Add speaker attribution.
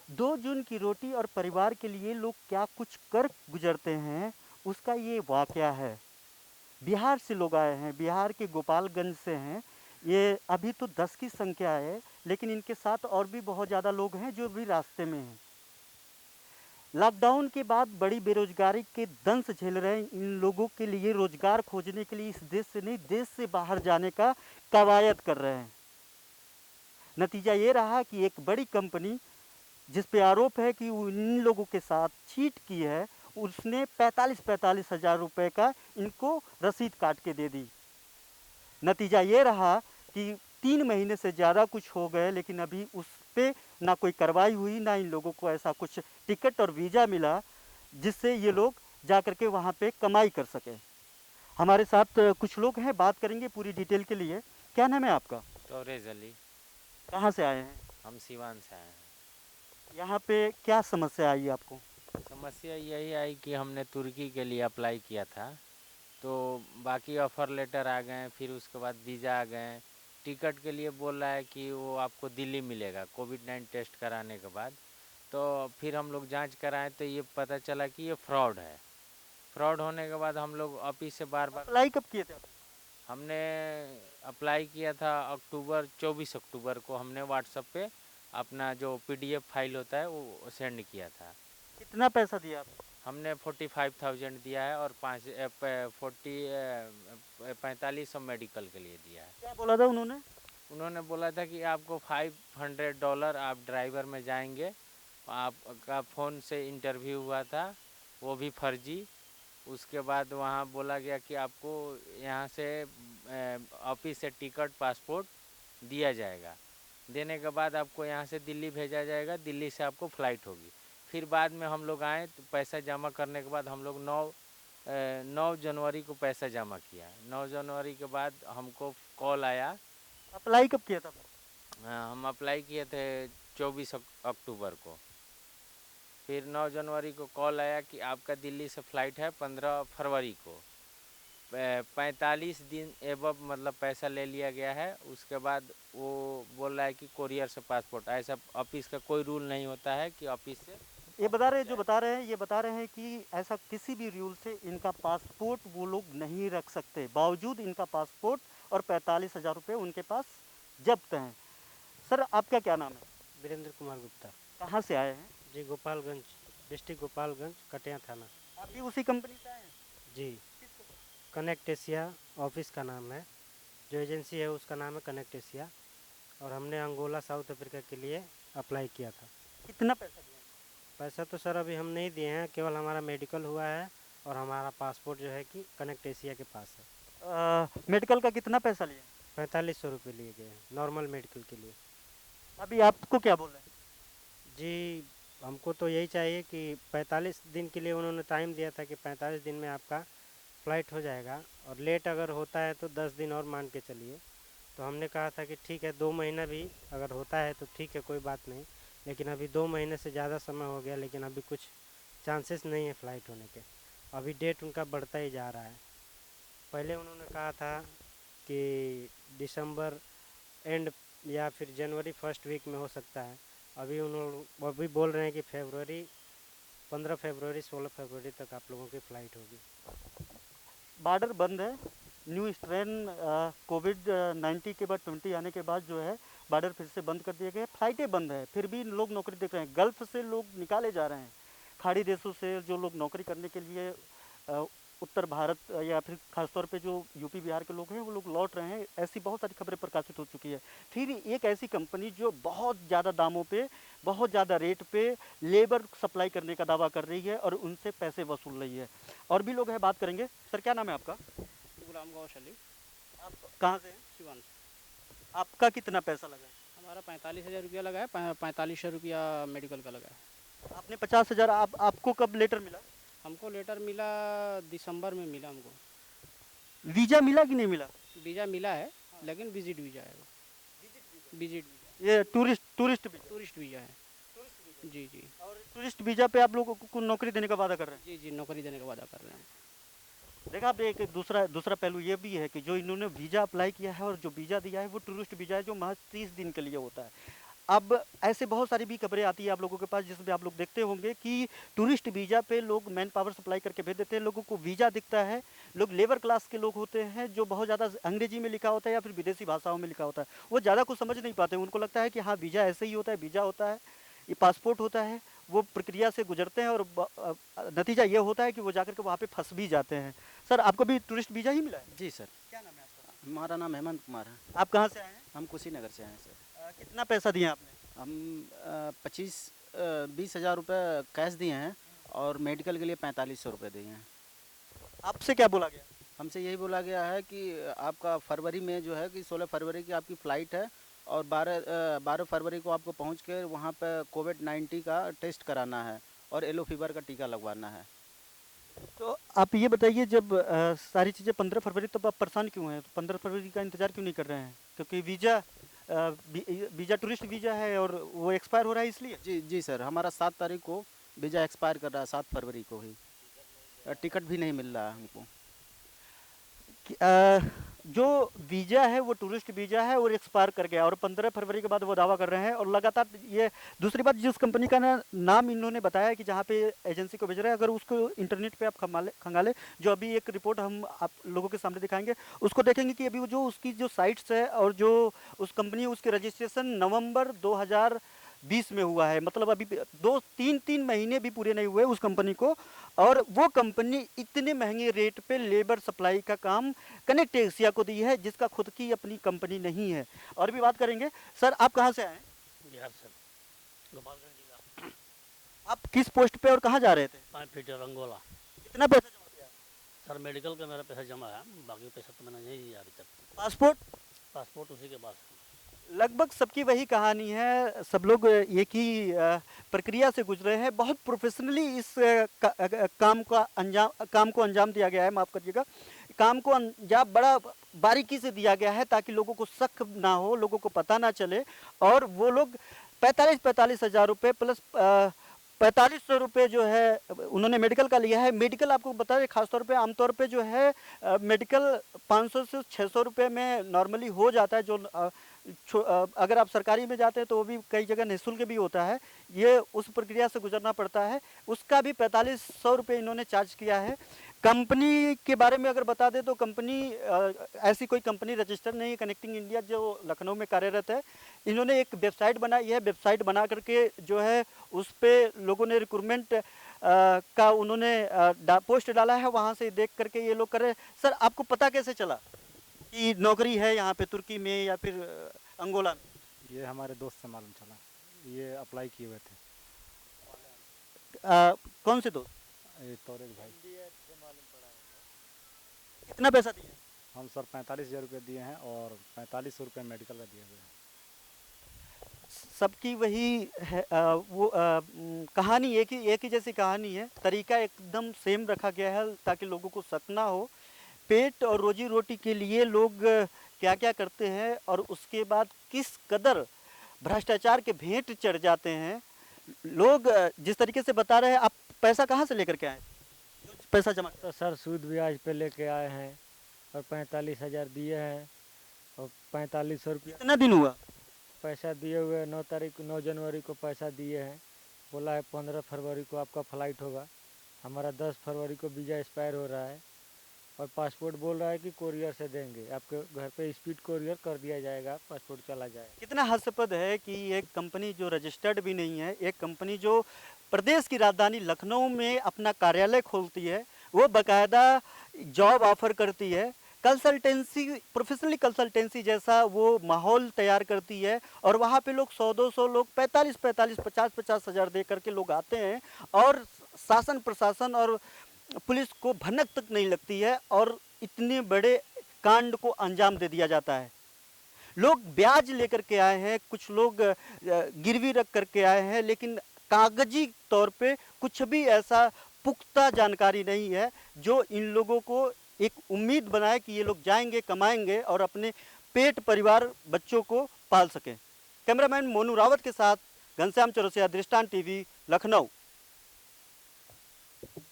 Speaker 1: 2 जून की रोटी और परिवार के लिए लोग क्या कुछ कर गुजरते हैं, उसका ये वाकया है। बिहार से लोग आए हैं, बिहार के गोपालगंज से हैं। ये अभी तो 10 की संख्या है, लेकिन इनके साथ और भी बहुत ज़्यादा लोग हैं जो भी रास्ते में हैं। लॉकडाउन के बाद बड़ी बेरोजगारी के दंश झेल रहे इन लोगों के लिए रोजगार खोजने के लिए इस देश से नहीं, देश से बाहर जाने का कवायद कर रहे हैं। नतीजा ये रहा कि एक बड़ी कंपनी जिस पे आरोप है कि वो इन लोगों के साथ चीट की है, उसने 45-45 हज़ार रुपए का इनको रसीद काट के दे दी। नतीजा ये रहा कि 3 महीने से ज़्यादा कुछ हो गए, लेकिन अभी उस पे ना कोई कार्रवाई हुई, ना इन लोगों को ऐसा कुछ टिकट और वीज़ा मिला, जिससे ये लोग जा कर के वहाँ पे कमाई कर सकें। हमारे साथ कुछ लोग हैं, बात करेंगे पूरी डिटेल के लिए। क्या नाम है आपका?
Speaker 2: तोरेज़ अली।
Speaker 1: कहाँ से आए हैं?
Speaker 2: हम सिवान से आए हैं।
Speaker 1: यहाँ पे क्या समस्या आई आपको?
Speaker 2: समस्या यही आई कि हमने तुर्की के लिए अप्लाई किया था, तो बाकी ऑफ़र लेटर आ गए, फिर उसके बाद वीज़ा आ गए। टिकट के लिए बोल रहा है कि वो आपको दिल्ली मिलेगा कोविड-19 टेस्ट कराने के बाद। तो फिर हम लोग जांच कराएं तो ये पता चला कि ये फ्रॉड है। फ्रॉड होने के बाद हम लोग ऑफिस से बार-बार
Speaker 1: अप्लाई कब किए थे आप?
Speaker 2: हमने अप्लाई किया था 24 अक्टूबर को हमने व्हाट्सएप पे अपना जो पीडीएफ फाइल होता है वो सेंड किया था।
Speaker 1: कितना पैसा दिया आपने?
Speaker 2: हमने 45,000 दिया है और 4500 मेडिकल के लिए दिया है।
Speaker 1: क्या बोला था उन्होंने?
Speaker 2: उन्होंने बोला था कि आपको $500 आप ड्राइवर में जाएंगे। आपका फ़ोन से इंटरव्यू हुआ था, वो भी फर्जी। उसके बाद वहाँ बोला गया कि आपको यहाँ से ऑफिस से टिकट पासपोर्ट दिया जाएगा। देने के बाद आपको यहाँ से दिल्ली भेजा जाएगा, दिल्ली से आपको फ़्लाइट होगी। फिर बाद में हम लोग आए तो पैसा जमा करने के बाद हम लोग 9 जनवरी को पैसा जमा किया। 9 जनवरी के बाद हमको कॉल आया।
Speaker 1: अप्लाई कब किया था आपने?
Speaker 2: हम अप्लाई किए थे 24 अक्टूबर को। फिर 9 जनवरी को कॉल आया कि आपका दिल्ली से फ़्लाइट है 15 फरवरी को। 45 दिन एबव मतलब पैसा ले लिया गया है। उसके बाद वो बोल रहा है कि कोरियर से पासपोर्ट, ऐसा ऑफिस का कोई रूल नहीं होता है कि ऑफिस से
Speaker 1: ये बता
Speaker 2: पासपोर्ट
Speaker 1: रहे जो
Speaker 2: जाए।
Speaker 1: बता रहे हैं ये बता रहे हैं कि ऐसा किसी भी रूल से इनका पासपोर्ट वो लोग नहीं रख सकते, बावजूद इनका पासपोर्ट और 45 हज़ार रुपये उनके पास जब्त हैं। सर आपका क्या नाम है?
Speaker 3: वीरेंद्र कुमार गुप्ता।
Speaker 1: कहाँ से आए हैं?
Speaker 3: जी, गोपालगंज, डिस्ट्रिक्ट गोपालगंज, कटिया थाना।
Speaker 1: आप भी उसी कंपनी से आए हैं?
Speaker 3: जी, कनेक्ट एशिया ऑफिस का नाम है। जो एजेंसी है उसका नाम है कनेक्ट एशिया, और हमने अंगोला साउथ अफ्रीका के लिए अप्लाई किया था।
Speaker 1: कितना पैसा दिया?
Speaker 3: पैसा तो सर अभी हम नहीं दिए हैं, केवल हमारा मेडिकल हुआ है और हमारा पासपोर्ट जो है कि कनेक्ट एशिया के पास है।
Speaker 1: मेडिकल का कितना पैसा लिया?
Speaker 3: 4500 रुपये लिए गए हैं नॉर्मल मेडिकल के लिए।
Speaker 1: अभी आपको क्या बोल रहे हैं?
Speaker 3: जी, हमको तो यही चाहिए कि 45 दिन के लिए उन्होंने टाइम दिया था कि 45 दिन में आपका फ़्लाइट हो जाएगा, और लेट अगर होता है तो 10 दिन और मान के चलिए। तो हमने कहा था कि ठीक है, 2 महीना भी अगर होता है तो ठीक है, कोई बात नहीं। लेकिन अभी 2 महीने से ज़्यादा समय हो गया, लेकिन अभी कुछ चांसेस नहीं है फ़्लाइट होने के। अभी डेट उनका बढ़ता ही जा रहा है। पहले उन्होंने कहा था कि दिसंबर एंड या फिर जनवरी फर्स्ट वीक में हो सकता है। अभी बोल रहे हैं कि फरवरी 15 फरवरी 16 फरवरी तक आप लोगों की फ़्लाइट होगी।
Speaker 1: बॉर्डर बंद है। न्यू स्ट्रेन कोविड 19 के बाद 20 आने के बाद जो है बॉर्डर फिर से बंद कर दिए गए, फ्लाइटें बंद है, फिर भी लोग नौकरी देख रहे हैं। गल्फ से लोग निकाले जा रहे हैं, खाड़ी देशों से जो लोग नौकरी करने के लिए उत्तर भारत या फिर खासतौर पे जो यूपी बिहार के लोग हैं वो लोग लौट रहे हैं। ऐसी बहुत सारी खबरें प्रकाशित हो चुकी है। फिर एक ऐसी कंपनी जो बहुत ज़्यादा दामों पे, बहुत ज़्यादा रेट पे लेबर सप्लाई करने का दावा कर रही है और उनसे पैसे वसूल रही है। और भी लोग हैं, बात करेंगे। सर क्या नाम है आपका?
Speaker 4: गुलाम गौश अली,
Speaker 1: आप कहाँ से हैं?
Speaker 4: सिवान से।
Speaker 1: आपका कितना पैसा लगा है?
Speaker 4: हमारा 45,000 रुपया लगा है, 4500 रुपया मेडिकल का लगा है।
Speaker 1: आपने 50 हज़ार, आपको कब लेटर मिला?
Speaker 4: हमको लेटर मिला दिसंबर में मिला हमको।
Speaker 1: वीज़ा मिला कि नहीं मिला?
Speaker 4: वीज़ा मिला है, लेकिन विजिट वीज़ा है वो। विजिट वीज़ा,
Speaker 1: ये टूरिस्ट वीज़ा।
Speaker 4: टूरिस्ट वीज़ा है। जी जी।
Speaker 1: और टूरिस्ट वीज़ा पे आप लोगों को नौकरी देने का वादा कर रहे हैं?
Speaker 4: जी जी, नौकरी देने का वादा कर रहे हैं।
Speaker 1: देखा आपने, एक दूसरा दूसरा पहलू ये भी है कि जो इन्होंने वीज़ा अप्लाई किया है और जो वीज़ा दिया है वो टूरिस्ट वीज़ा है, जो महज 30 दिन के लिए होता है। अब ऐसे बहुत सारी भी खबरें आती है आप लोगों के पास, जिसमें आप लोग देखते होंगे कि टूरिस्ट वीज़ा पे लोग मैन पावर सप्लाई करके भेज देते हैं, लोगों को वीज़ा दिखता है, लोग लेबर क्लास के लोग होते हैं जो बहुत ज़्यादा अंग्रेजी में लिखा होता है या फिर विदेशी भाषाओं में लिखा होता है, वो ज़्यादा कुछ समझ नहीं पाते, उनको लगता है कि हाँ वीज़ा ऐसे ही होता है, वीज़ा होता है, ये पासपोर्ट होता है, वो प्रक्रिया से गुजरते हैं और नतीजा ये होता है कि वो जाकर के वहाँ पे फंस भी जाते हैं। सर आपको भी टूरिस्ट वीज़ा ही मिला है?
Speaker 5: जी सर,
Speaker 1: क्या नाम है आपका?
Speaker 5: हमारा नाम हेमंत कुमार है।
Speaker 1: आप कहाँ से आए हैं?
Speaker 5: हम कुशीनगर से आए हैं सर।
Speaker 1: कितना पैसा दिया आपने?
Speaker 5: हम 20,000 रुपये कैश दिए हैं और मेडिकल के लिए 4500 रुपये दिए हैं।
Speaker 1: आपसे क्या बोला गया?
Speaker 5: हमसे यही बोला गया है कि आपका फरवरी में जो है कि 16 फरवरी की आपकी फ़्लाइट है और 12 फरवरी को आपको पहुंच कर वहाँ पर कोविड-19 का टेस्ट कराना है और येलो फीवर का टीका लगवाना है।
Speaker 1: तो आप ये बताइए, जब सारी चीज़ें 15 फरवरी, तब आप परेशान क्यों हैं? 15 फरवरी का इंतज़ार क्यों नहीं कर रहे हैं? क्योंकि वीज़ा टूरिस्ट वीज़ा है और वो एक्सपायर हो रहा है इसलिए?
Speaker 5: जी जी सर, हमारा 7 तारीख को वीज़ा एक्सपायर कर रहा है, 7 फरवरी को ही। टिकट भी नहीं मिल रहा है हमको।
Speaker 1: जो वीज़ा है वो टूरिस्ट वीज़ा है और एक्सपायर कर गया और 15 फरवरी के बाद वो दावा कर रहे हैं, और लगातार ये दूसरी बात, जिस कंपनी का नाम इन्होंने बताया कि जहाँ पे एजेंसी को भेज रहे हैं, अगर उसको इंटरनेट पे आप खंगाले, जो अभी एक रिपोर्ट हम आप लोगों के सामने दिखाएंगे, उसको देखेंगे कि अभी वो जो उसकी जो साइट्स है और जो उस कंपनी, उसके रजिस्ट्रेशन नवंबर 2020 में हुआ है, मतलब अभी 2-3 महीने भी पूरे नहीं हुए उस कंपनी को, और वो कंपनी इतने महंगे रेट पे लेबर सप्लाई का काम कनेक्ट एशिया को दी है, जिसका खुद की अपनी कंपनी नहीं है। और भी बात करेंगे। सर आप कहाँ से आए हैं?
Speaker 6: बिहार से, गोपालगंज जिला।
Speaker 1: आप किस पोस्ट पे और कहाँ जा रहे थे?
Speaker 6: 5 फीट रंगोला।
Speaker 1: कितना पैसा जमा किया?
Speaker 6: सर मेडिकल का मेरा पैसा जमा है, बाकी पैसा तो मैंने नहीं दिया अभी तक।
Speaker 1: पासपोर्ट?
Speaker 6: पासपोर्ट उसी के पास है।
Speaker 1: लगभग सबकी वही कहानी है, सब लोग एक ही प्रक्रिया से गुजरे हैं। बहुत प्रोफेशनली इस काम को अंजाम दिया गया है, माफ़ करिएगा, काम को अंजाम बड़ा बारीकी से दिया गया है ताकि लोगों को शक ना हो, लोगों को पता ना चले, और वो लोग 45 हज़ार रुपये प्लस 4500 रुपये जो है उन्होंने मेडिकल का लिया है। मेडिकल आपको बता दें, खासतौर पे आमतौर पे जो है मेडिकल 500 से 600 रुपये में नॉर्मली हो जाता है, जो अगर आप सरकारी में जाते हैं तो वो भी कई जगह निःशुल्क भी होता है, ये उस प्रक्रिया से गुजरना पड़ता है, उसका भी 4500 रुपये इन्होंने चार्ज किया है। कंपनी के बारे में अगर बता दें तो कंपनी ऐसी कोई कंपनी रजिस्टर्ड नहीं है, कनेक्टिंग इंडिया जो लखनऊ में कार्यरत है, इन्होंने एक वेबसाइट बनाई है, वेबसाइट बना करके जो है उस पर लोगों ने रिक्रूटमेंट का उन्होंने पोस्ट डाला है, वहाँ से देख करके ये लोग कर रहे हैं। सर आपको पता कैसे चला कि नौकरी है यहाँ पे तुर्की में या फिर अंगोला में?
Speaker 7: ये हमारे दोस्त से मालूम चला, ये अप्लाई किए हुए थे।
Speaker 1: कौन से दोस्त?
Speaker 7: ये तोरेज भाई।
Speaker 1: कितना पैसा दिए?
Speaker 7: हम सर 45,000 रुपये दिए हैं और 4500 रुपये मेडिकल का दिए हुए हैं।
Speaker 1: सबकी वही है, कहानी एक ही जैसी कहानी है, तरीका एकदम सेम रखा गया है ताकि लोगों को शक ना हो। पेट और रोजी रोटी के लिए लोग क्या क्या करते हैं और उसके बाद किस कदर भ्रष्टाचार के भेंट चढ़ जाते हैं लोग। जिस तरीके से बता रहे हैं, आप पैसा कहाँ से लेकर के आए? पैसा जमा
Speaker 8: तो सर सूद ब्याज पे लेके आए हैं और 45,000 दिए हैं और 4500 रुपया
Speaker 1: कितना दिन हुआ?
Speaker 8: पैसा दिए हुए 9 जनवरी को पैसा दिए हैं। बोला है 15 फरवरी को आपका फ़्लाइट होगा। हमारा 10 फरवरी को वीज़ा एक्सपायर हो रहा है और पासपोर्ट बोल रहा है कि कोरियर से देंगे, आपके घर पे स्पीड कोरियर कर दिया जाएगा, पासपोर्ट चला जाएगा।
Speaker 1: कितना हास्यास्पद है कि एक कंपनी जो रजिस्टर्ड भी नहीं है, एक कंपनी जो प्रदेश की राजधानी लखनऊ में अपना कार्यालय खोलती है, वो बाकायदा जॉब ऑफर करती है, कंसल्टेंसी, प्रोफेशनली कंसल्टेंसी जैसा वो माहौल तैयार करती है, और वहाँ पे लोग 100-200 लोग 45-45, 50-50 हज़ार दे करके लोग आते हैं और शासन प्रशासन और पुलिस को भनक तक नहीं लगती है और इतने बड़े कांड को अंजाम दे दिया जाता है। लोग ब्याज लेकर के आए हैं, कुछ लोग गिरवी रख करके आए हैं, लेकिन कागजी तौर पे कुछ भी ऐसा पुख्ता जानकारी नहीं है जो इन लोगों को एक उम्मीद बनाए कि ये लोग जाएंगे, कमाएंगे और अपने पेट, परिवार, बच्चों को पाल सकें। कैमरामैन मोनू रावत के साथ घनश्याम चौरसिया, दृष्टांत टीवी, लखनऊ।